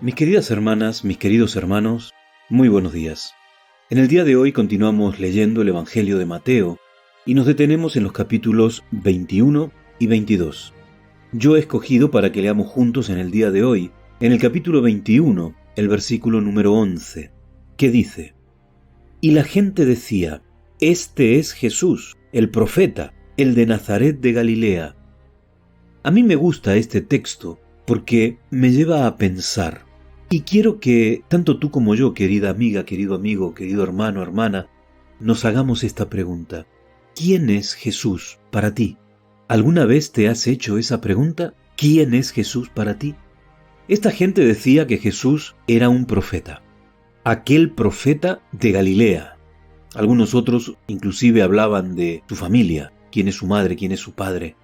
Mis queridas hermanas, mis queridos hermanos, muy buenos días. En el día de hoy continuamos leyendo el Evangelio de Mateo y nos detenemos en los capítulos 21 y 22. Yo he escogido para que leamos juntos en el día de hoy, en el capítulo 21, el versículo número 11, que dice: Y la gente decía: Este es Jesús, el profeta, el de Nazaret de Galilea. A mí me gusta este texto porque me lleva a pensar. Y quiero que tanto tú como yo, querida amiga, querido amigo, querido hermano, hermana, nos hagamos esta pregunta. ¿Quién es Jesús para ti? ¿Alguna vez te has hecho esa pregunta? ¿Quién es Jesús para ti? Esta gente decía que Jesús era un profeta. Aquel profeta de Galilea. Algunos otros inclusive hablaban de su familia, quién es su madre, quién es su padre.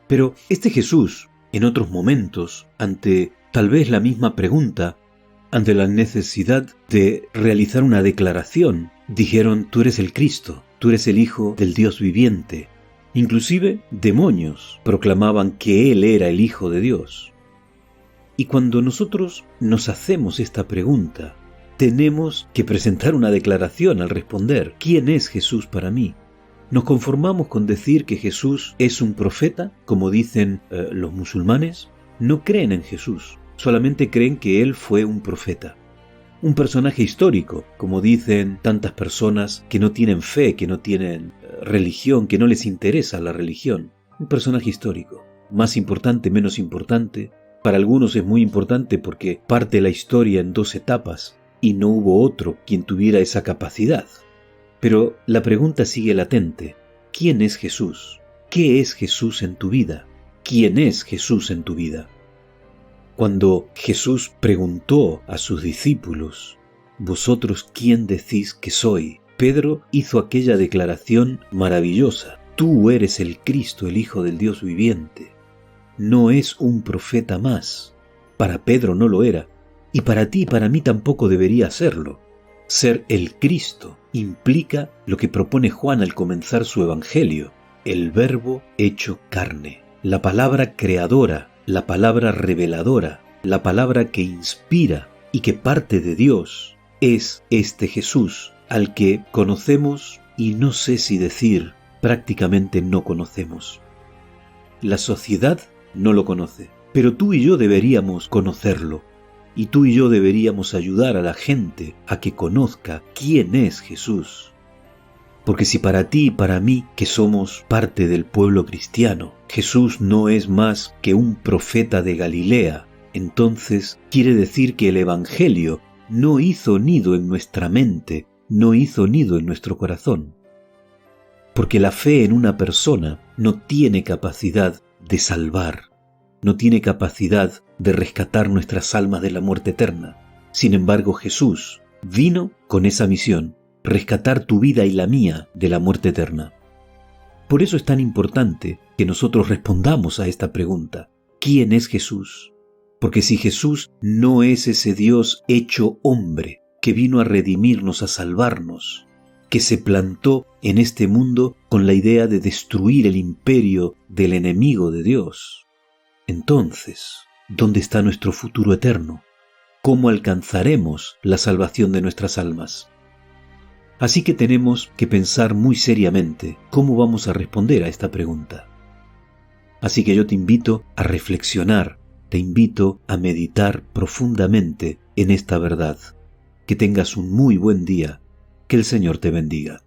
Pero este Jesús, en otros momentos, ante tal vez la misma pregunta, ante la necesidad de realizar una declaración, dijeron: tú eres el Cristo, tú eres el Hijo del Dios viviente. Inclusive demonios proclamaban que Él era el Hijo de Dios. Y cuando nosotros nos hacemos esta pregunta, tenemos que presentar una declaración al responder: ¿quién es Jesús para mí? ¿Nos conformamos con decir que Jesús es un profeta, como dicen los musulmanes? No creen en Jesús. Solamente creen que Él fue un profeta, un personaje histórico, como dicen tantas personas que no tienen fe, que no tienen religión, que no les interesa la religión. Un personaje histórico, más importante, menos importante. Para algunos es muy importante porque parte la historia en 2 etapas y no hubo otro quien tuviera esa capacidad. Pero la pregunta sigue latente. ¿Quién es Jesús? ¿Qué es Jesús en tu vida? ¿Quién es Jesús en tu vida? Cuando Jesús preguntó a sus discípulos: ¿Vosotros quién decís que soy?, Pedro hizo aquella declaración maravillosa: Tú eres el Cristo, el Hijo del Dios viviente. No es un profeta más. Para Pedro no lo era, y para ti y para mí tampoco debería serlo. Ser el Cristo implica lo que propone Juan al comenzar su Evangelio: el Verbo hecho carne, la palabra creadora, la palabra reveladora, la palabra que inspira y que parte de Dios. Es este Jesús al que conocemos y no sé si decir prácticamente no conocemos. La sociedad no lo conoce, pero tú y yo deberíamos conocerlo, y tú y yo deberíamos ayudar a la gente a que conozca quién es Jesús. Porque si para ti y para mí, que somos parte del pueblo cristiano, Jesús no es más que un profeta de Galilea, entonces quiere decir que el Evangelio no hizo nido en nuestra mente, no hizo nido en nuestro corazón. Porque la fe en una persona no tiene capacidad de salvar, no tiene capacidad de rescatar nuestras almas de la muerte eterna. Sin embargo, Jesús vino con esa misión: rescatar tu vida y la mía de la muerte eterna. Por eso es tan importante que nosotros respondamos a esta pregunta: ¿quién es Jesús? Porque si Jesús no es ese Dios hecho hombre, que vino a redimirnos, a salvarnos, que se plantó en este mundo con la idea de destruir el imperio del enemigo de Dios, entonces, ¿dónde está nuestro futuro eterno? ¿Cómo alcanzaremos la salvación de nuestras almas? Así que tenemos que pensar muy seriamente cómo vamos a responder a esta pregunta. Así que yo te invito a reflexionar, te invito a meditar profundamente en esta verdad. Que tengas un muy buen día. Que el Señor te bendiga.